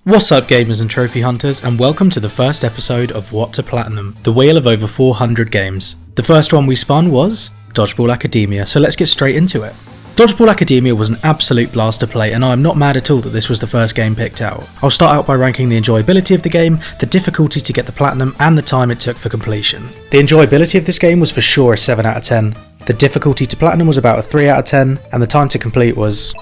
What's up gamers and trophy hunters, and welcome to the first episode of What to Platinum, the wheel of over 400 games. The first one we spun was Dodgeball Academia, so let's get straight into it. Dodgeball Academia was an absolute blast to play, and I'm not mad at all that this was the first game picked out. I'll start out by ranking the enjoyability of the game, the difficulty to get the platinum, and the time it took for completion. The enjoyability of this game was for sure a 7 out of 10. The difficulty to platinum was about a 3 out of 10, and the time to complete was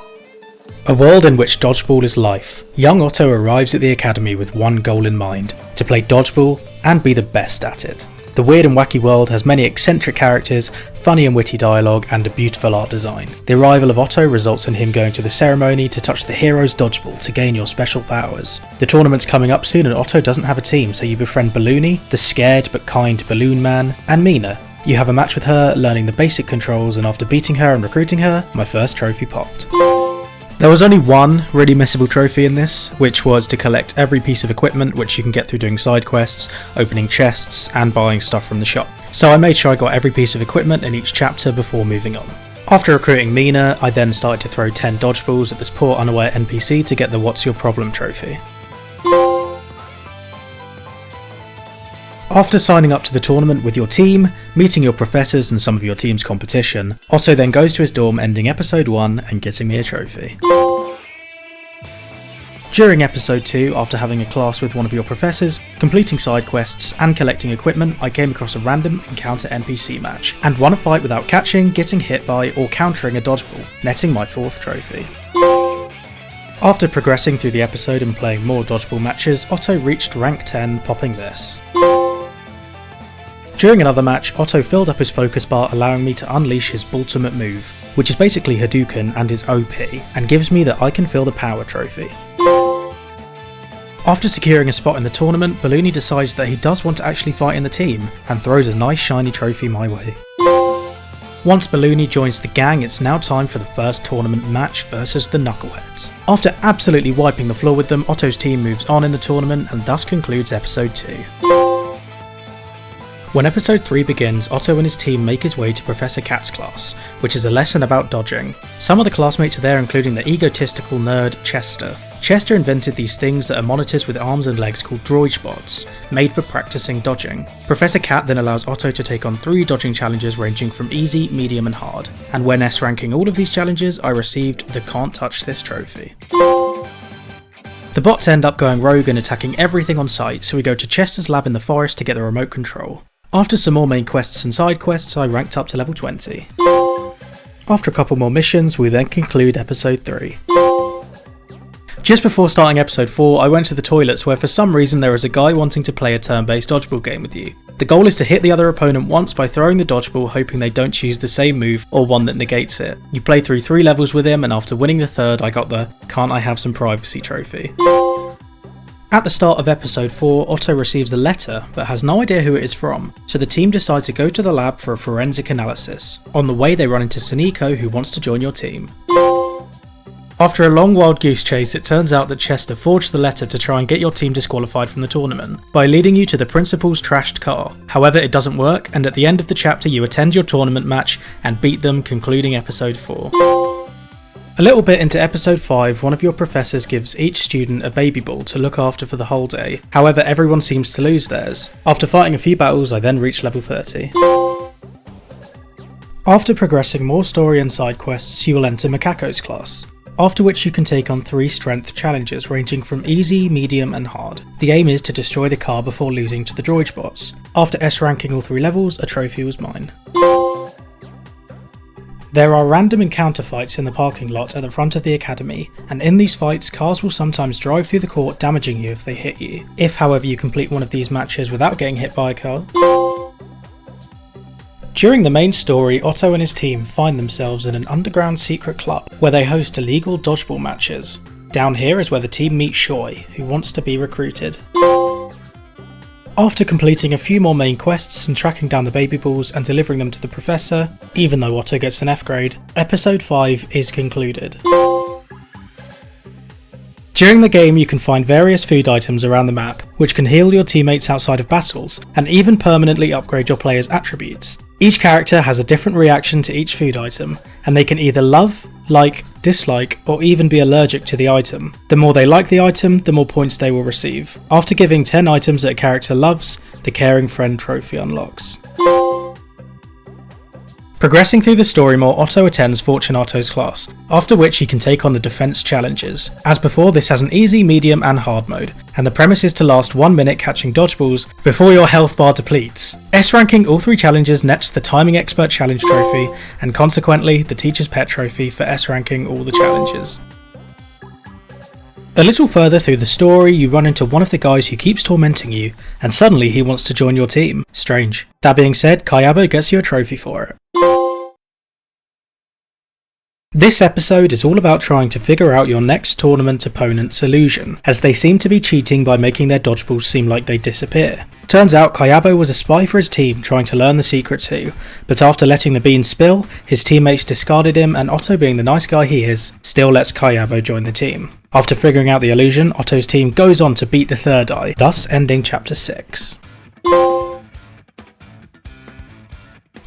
a world in which dodgeball is life. Young Otto arrives at the academy with one goal in mind: to play dodgeball and be the best at it. The weird and wacky world has many eccentric characters, funny and witty dialogue, and a beautiful art design. The arrival of Otto results in him going to the ceremony to touch the hero's dodgeball to gain your special powers. The tournament's coming up soon and Otto doesn't have a team, so you befriend Balloony, the scared but kind Balloon Man, and Mina. You have a match with her, learning the basic controls, and after beating her and recruiting her, my first trophy popped. There was only one really missable trophy in this, which was to collect every piece of equipment which you can get through doing side quests, opening chests, and buying stuff from the shop. So I made sure I got every piece of equipment in each chapter before moving on. After recruiting Mina, I then started to throw 10 dodgeballs at this poor unaware NPC to get the What's Your Problem trophy. After signing up to the tournament with your team, meeting your professors and some of your team's competition, Otto then goes to his dorm ending episode 1 and getting me a trophy. During episode 2, after having a class with one of your professors, completing side quests and collecting equipment, I came across a random encounter NPC match, and won a fight without catching, getting hit by, or countering a dodgeball, netting my 4th trophy. After progressing through the episode and playing more dodgeball matches, Otto reached rank 10, popping this. During another match, Otto filled up his focus bar, allowing me to unleash his ultimate move, which is basically Hadouken and is OP, and gives me the I Can Feel the Power trophy. After securing a spot in the tournament, Balloony decides that he does want to actually fight in the team, and throws a nice shiny trophy my way. Once Balloony joins the gang, it's now time for the first tournament match versus the Knuckleheads. After absolutely wiping the floor with them, Otto's team moves on in the tournament and thus concludes episode 2. When episode 3 begins, Otto and his team make his way to Professor Cat's class, which is a lesson about dodging. Some of the classmates are there, including the egotistical nerd Chester. Chester invented these things that are monitors with arms and legs called Dodgeballs, made for practicing dodging. Professor Cat then allows Otto to take on 3 dodging challenges ranging from easy, medium and hard, and when S-ranking all of these challenges, I received the Can't Touch This trophy. The bots end up going rogue and attacking everything on sight, so we go to Chester's lab in the forest to get the remote control. After some more main quests and side quests, I ranked up to level 20. After a couple more missions, we then conclude episode 3. Just before starting episode 4, I went to the toilets where for some reason there is a guy wanting to play a turn-based dodgeball game with you. The goal is to hit the other opponent once by throwing the dodgeball, hoping they don't choose the same move or one that negates it. You play through 3 levels with him, and after winning the 3rd I got the Can't I Have Some Privacy trophy. At the start of episode 4, Otto receives a letter but has no idea who it is from, so the team decide to go to the lab for a forensic analysis. On the way they run into Soniko, who wants to join your team. After a long wild goose chase, it turns out that Chester forged the letter to try and get your team disqualified from the tournament, by leading you to the principal's trashed car. However, it doesn't work, and at the end of the chapter you attend your tournament match and beat them, concluding episode 4. A little bit into episode 5, one of your professors gives each student a baby ball to look after for the whole day. However, everyone seems to lose theirs. After fighting a few battles, I then reached level 30. After progressing more story and side quests, you will enter Makako's class, after which you can take on 3 strength challenges ranging from easy, medium and hard. The aim is to destroy the car before losing to the droid bots. After S-ranking all 3 levels, a trophy was mine. There are random encounter fights in the parking lot at the front of the academy, and in these fights cars will sometimes drive through the court, damaging you if they hit you. If however you complete one of these matches without getting hit by a car. During the main story, Otto and his team find themselves in an underground secret club where they host illegal dodgeball matches. Down here is where the team meets Shoy, who wants to be recruited. After completing a few more main quests and tracking down the baby balls and delivering them to the professor, even though Otto gets an F grade, episode 5 is concluded. During the game you can find various food items around the map, which can heal your teammates outside of battles, and even permanently upgrade your players' attributes. Each character has a different reaction to each food item, and they can either love, like, dislike, or even be allergic to the item. The more they like the item, the more points they will receive. After giving 10 items that a character loves, the Caring Friend trophy unlocks. Progressing through the story more, Otto attends Fortunato's class, after which he can take on the defense challenges. As before, this has an easy, medium and hard mode, and the premise is to last 1 minute catching dodgeballs before your health bar depletes. S ranking all 3 challenges nets the Timing Expert Challenge trophy, and consequently the Teacher's Pet trophy for S ranking all the challenges. A little further through the story, you run into one of the guys who keeps tormenting you, and suddenly he wants to join your team. Strange. That being said, Kayabo gets you a trophy for it. This episode is all about trying to figure out your next tournament opponent's illusion, as they seem to be cheating by making their dodgeballs seem like they disappear. Turns out Kayabo was a spy for his team trying to learn the secret too, but after letting the bean spill, his teammates discarded him, and Otto, being the nice guy he is, still lets Kayabo join the team. After figuring out the illusion, Otto's team goes on to beat the third eye, thus ending chapter 6.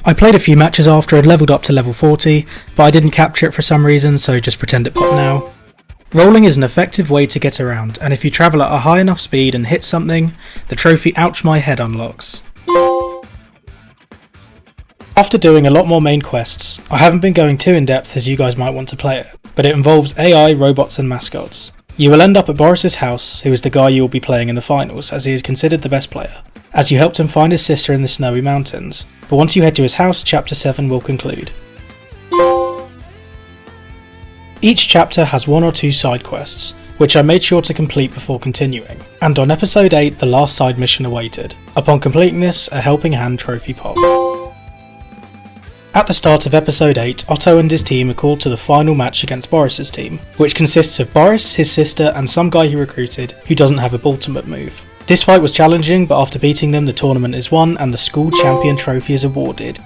I played a few matches after I'd leveled up to level 40, but I didn't capture it for some reason, so just pretend it popped now. Rolling is an effective way to get around, and if you travel at a high enough speed and hit something, the trophy Ouch My Head unlocks. After doing a lot more main quests, I haven't been going too in depth as you guys might want to play it, but it involves AI, robots and mascots. You will end up at Boris's house, who is the guy you will be playing in the finals, as he is considered the best player, as you helped him find his sister in the snowy mountains. But once you head to his house, chapter 7 will conclude. Each chapter has 1 or 2 side quests, which I made sure to complete before continuing, and on episode 8 the last side mission awaited. Upon completing this, a helping hand trophy popped. At the start of episode 8, Otto and his team are called to the final match against Boris's team, which consists of Boris, his sister and some guy he recruited who doesn't have a ultimate move. This fight was challenging, but after beating them the tournament is won and the school champion trophy is awarded.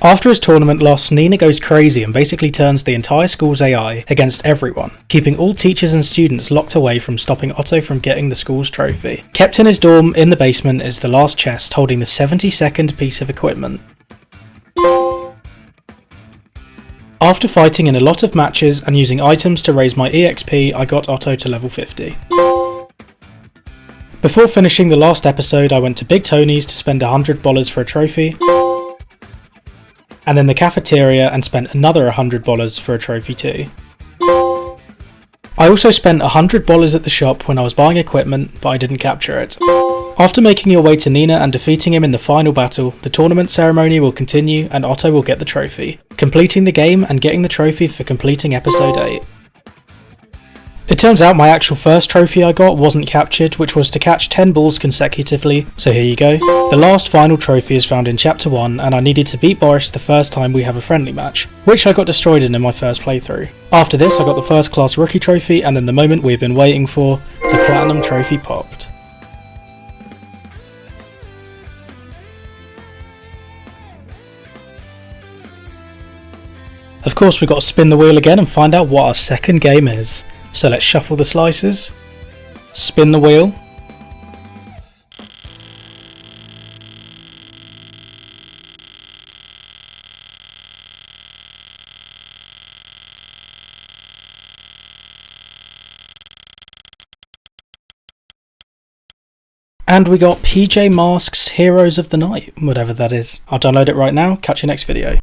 After his tournament loss, Nina goes crazy and basically turns the entire school's AI against everyone, keeping all teachers and students locked away from stopping Otto from getting the school's trophy. Kept in his dorm in the basement is the last chest holding the 72nd piece of equipment. After fighting in a lot of matches and using items to raise my EXP, I got Otto to level 50. Before finishing the last episode, I went to Big Tony's to spend $100 for a trophy, and then the cafeteria and spent another $100 for a trophy too. I also spent $100 at the shop when I was buying equipment, but I didn't capture it. After making your way to Nina and defeating him in the final battle, the tournament ceremony will continue and Otto will get the trophy, completing the game and getting the trophy for completing episode 8. It turns out my actual first trophy I got wasn't captured, which was to catch 10 balls consecutively, so here you go. The last final trophy is found in chapter 1 and I needed to beat Boris the first time we have a friendly match, which I got destroyed in my first playthrough. After this I got the first class rookie trophy, and then the moment we've been waiting for, the platinum trophy popped. Of course we've got to spin the wheel again and find out what our second game is. So let's shuffle the slices, spin the wheel, and we got PJ Masks Heroes of the Night, whatever that is. I'll download it right now, catch you next video.